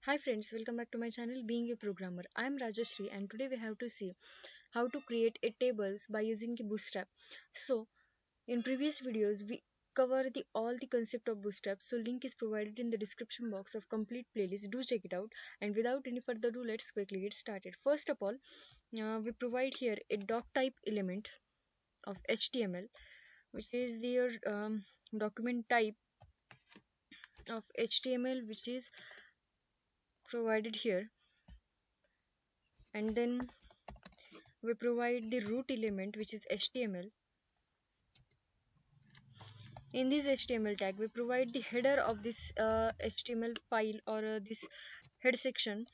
Hi friends, welcome back to my channel Being a Programmer. I am Rajashri and today we have to see how to create a tables by using the Bootstrap. So in previous videos we cover all the concept of Bootstrap. So link is provided in the description box of complete playlist. Do check it out. And without any further ado, let's quickly get started. First of all, we provide here a doc type element of HTML, which is the document type of HTML, which is provided here. And then we provide the root element, which is HTML. In this HTML tag we provide the header of this HTML file or this head section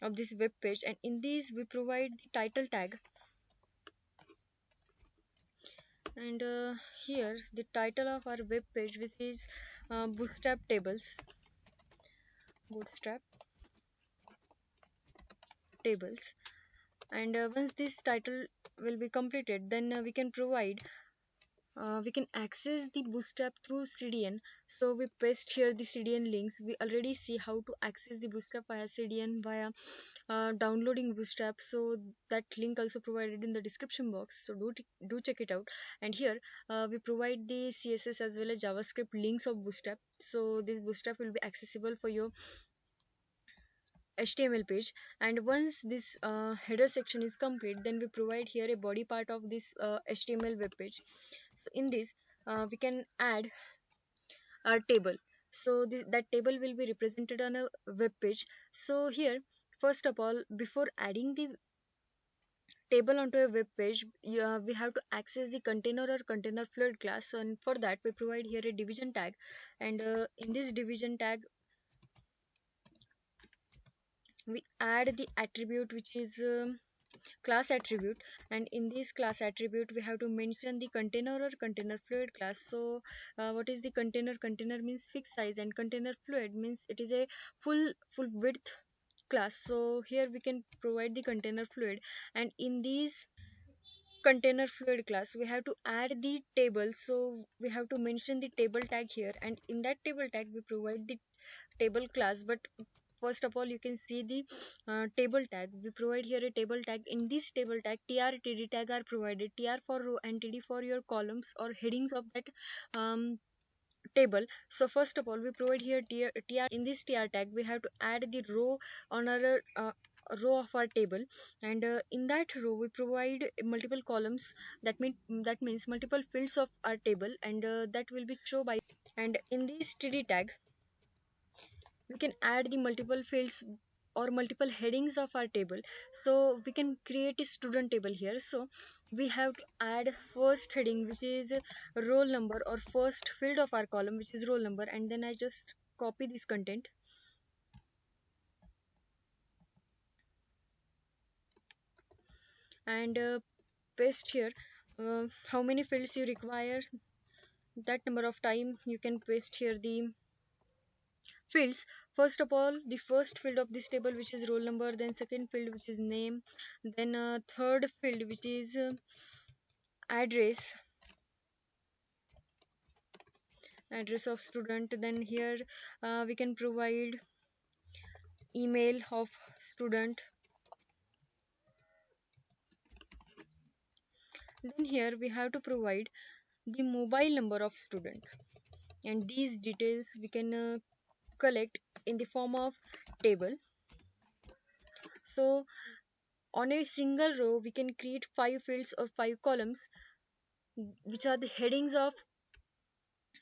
of this web page, and in this we provide the title tag. And here the title of our web page, which is bootstrap tables. And once this title will be completed, then we can access the Bootstrap through CDN. So we paste here the CDN links. We already see how to access the Bootstrap via CDN via downloading Bootstrap. So that link also provided in the description box. So do check it out. And here we provide the CSS as well as JavaScript links of Bootstrap. So this Bootstrap will be accessible for your HTML page. And once this header section is complete, then we provide here a body part of this HTML web page. So in this we can add our table. So that table will be represented on a web page. So here, first of all, before adding the table onto a web page, we have to access the container or container fluid class, and for that we provide here a division tag. And in this division tag we add the attribute, which is class attribute. And in this class attribute we have to mention the container or container fluid class. So what is the container means fixed size, and container fluid means it is a full width class. So here we can provide the container fluid, and in these container fluid class we have to add the table. So we have to mention the table tag here, and in that table tag we provide the table class. But first of all, you can see the table tag. We provide here a table tag. In this table tag, tr td tag are provided. Tr for row and td for your columns or headings of that table. So first of all, we provide here tr. In this tr tag we have to add the row on our row of our table. And in that row we provide multiple columns. That means multiple fields of our table, and that will be shown by. And in this td tag we can add the multiple fields or multiple headings of our table. So we can create a student table here. So we have to add first heading, which is roll number, or first field of our column, which is roll number. And then I just copy this content and paste here. How many fields you require, that number of time you can paste here the fields. First of all, the first field of this table, which is roll number, then second field, which is name, then third field, which is address address of student. Then here we can provide email of student. Then here we have to provide the mobile number of student, and these details we can collect in the form of table. So on a single row we can create 5 fields or 5 columns, which are the headings of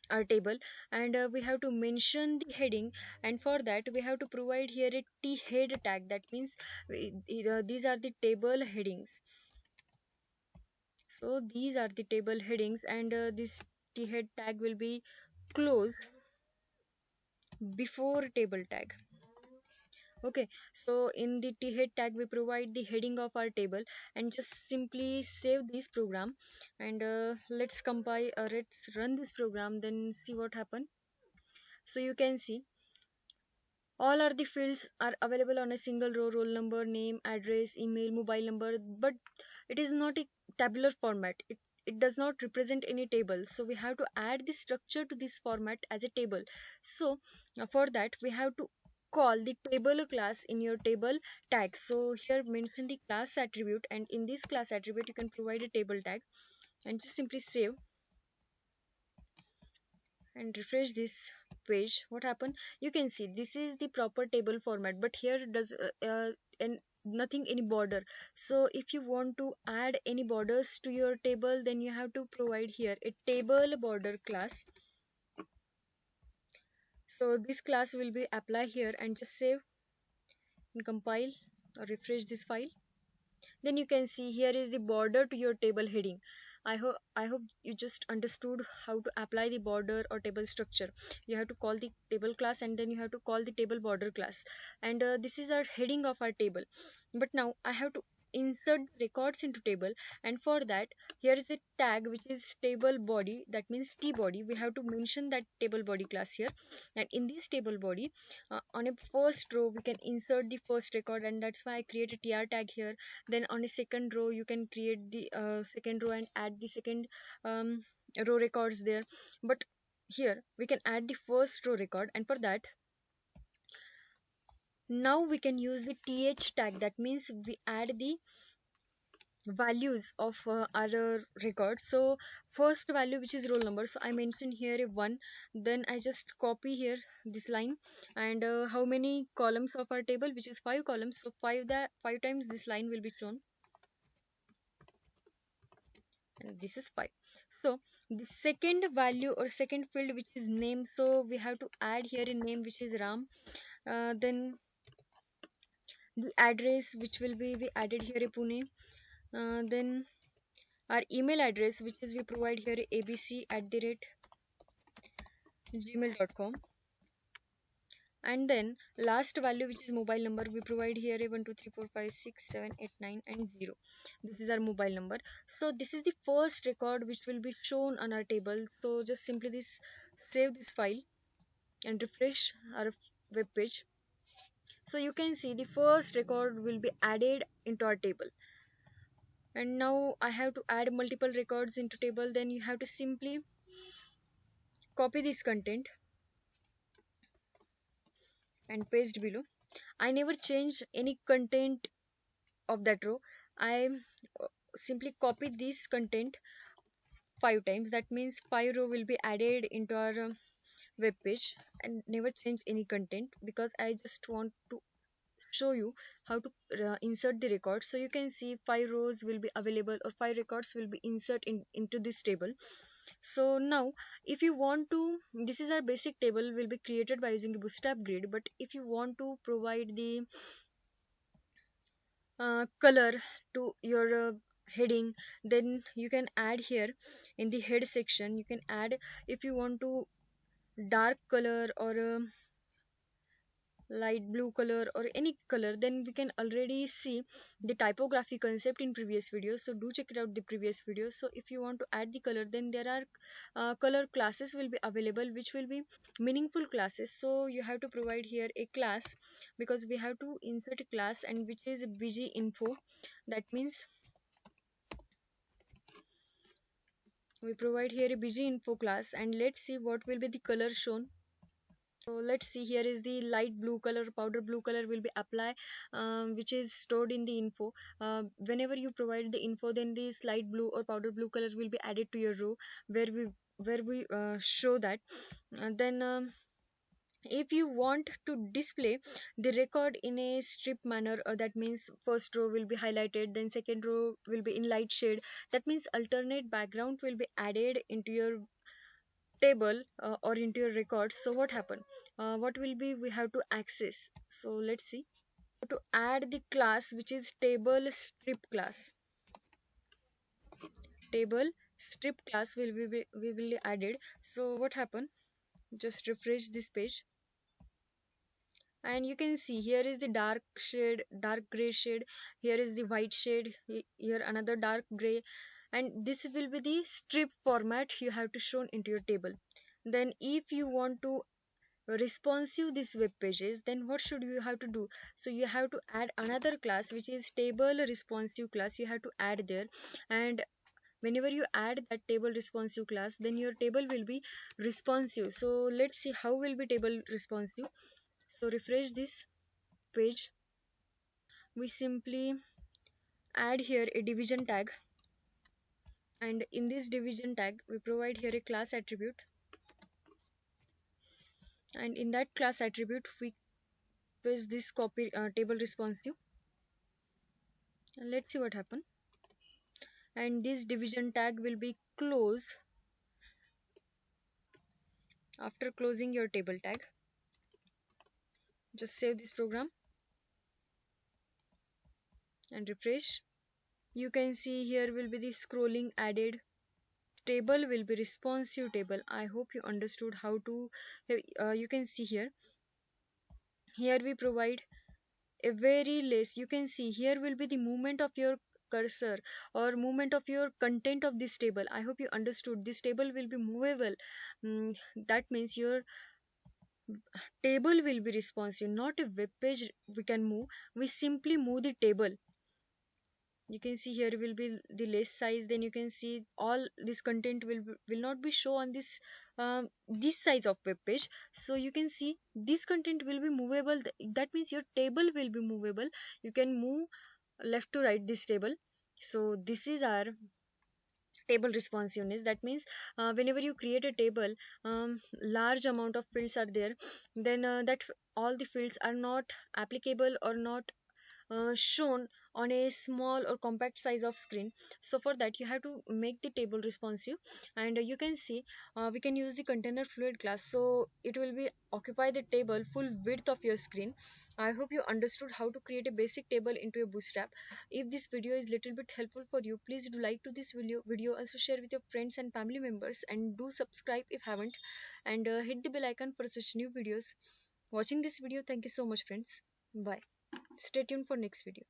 our table. And we have to mention the heading, and for that we have to provide here a t head tag. That means these are the table headings. So these are the table headings, and this t head tag will be closed before table tag. Okay, so in the t head tag we provide the heading of our table, and just simply save this program. And let's compile, let's run this program, then see what happen. So you can see all are the fields are available on a single row: roll number, name, address, email, mobile number. But it is not a tabular format. It does not represent any table. So we have to add the structure to this format as a table. So for that we have to call the table class in your table tag. So here mention the class attribute, and in this class attribute you can provide a table tag, and just simply save and refresh this page. What happened? You can see this is the proper table format, but here it does and nothing any border. So if you want to add any borders to your table, then you have to provide here a table border class. So this class will be apply here, and just save and compile or refresh this file. Then you can see here is the border to your table heading. I hope you just understood how to apply the border or table structure. You have to call the table class, and then you have to call the table border class, and this is our heading of our table. But now I have to insert records into table, and for that here is a tag which is table body, that means t body. We have to mention that table body class here, and in this table body, on a first row we can insert the first record, and that's why I create a tr tag here. Then on a second row you can create the second row and add the second um, row records there. But here we can add the first row record, and for that now we can use the th tag. That means we add the values of our record. So first value, which is roll number, so I mention here a 1. Then I just copy here this line, and how many columns of our table, which is 5 columns, so 5 times this line will be shown, and this is 5. So the second value or second field, which is name, so we have to add here a name which is Ram. Then the address, which will be we added here a Pune. Then our email address, which is we provide here abc@gmail.com. And then last value, which is mobile number, we provide here a 1 2 3 4 5 6 7 8 9 and 0. This is our mobile number. So this is the first record which will be shown on our table. So just simply this save this file and refresh our web page. So you can see the first record will be added into our table. And now I have to add multiple records into table. Then you have to simply copy this content and paste below. I never changed any content of that row. I simply copy this content 5 times. That means 5 row will be added into our web page, and never change any content, because I just want to show you how to insert the records. So you can see 5 rows will be available, or 5 records will be insert into this table. So now if you want to, this is our basic table will be created by using a bootstrap grid. But if you want to provide the color to your heading, then you can add here in the head section. You can add, if you want to dark color or light blue color or any color, then we can already see the typography concept in previous videos, so do check it out the previous videos. So if you want to add the color, then there are color classes will be available, which will be meaningful classes. So you have to provide here a class, because we have to insert a class, and which is bg info. That means we provide here a bg info class, and let's see what will be the color shown. So let's see, here is the light blue color, powder blue color will be apply, which is stored in the info. Whenever you provide the info, then this light blue or powder blue color will be added to your row where we show that. And then if you want to display the record in a strip manner, that means first row will be highlighted, then second row will be in light shade. That means alternate background will be added into your table or into your records. So what happened, what will be we have to access. So let's see, to add the class which is table strip class. Table strip class will be we will added. So what happened, just refresh this page, and you can see here is the dark shade, dark gray shade. Here is the white shade, here another dark gray, and this will be the strip format you have to show into your table. Then if you want to responsive these web pages, then what should you have to do? So you have to add another class which is table responsive class. You have to add there, and whenever you add that table responsive class, then your table will be responsive. So let's see how will be table responsive. So refresh this page. We simply add here a division tag, and in this division tag we provide here a class attribute, and in that class attribute we paste this copy table responsive, and let's see what happens. And this division tag will be closed after closing your table tag. Just save this program and refresh. You can see here will be the scrolling added. Table will be responsive table. I hope you understood how to. You can see here. Here we provide a very less. You can see here will be the movement of your cursor or movement of your content of this table. I hope you understood. This table will be movable. That means your table will be responsive, not a web page we can move. We simply move the table. You can see here will be the less size, then you can see all this content will not be shown on this size of web page. So you can see this content will be movable. That means your table will be movable. You can move left to right this table. So this is our table responsiveness. That means whenever you create a table, large amount of fields are there, then all the fields are not applicable or not shown on a small or compact size of screen. So for that you have to make the table responsive, and you can see we can use the container fluid class, so it will be occupy the table full width of your screen. I hope you understood how to create a basic table into a Bootstrap. If this video is little bit helpful for you, please do like to this video, also share with your friends and family members, and do subscribe if haven't, and hit the bell icon for such new videos. Watching this video, thank you so much friends. Bye. Stay tuned for next video.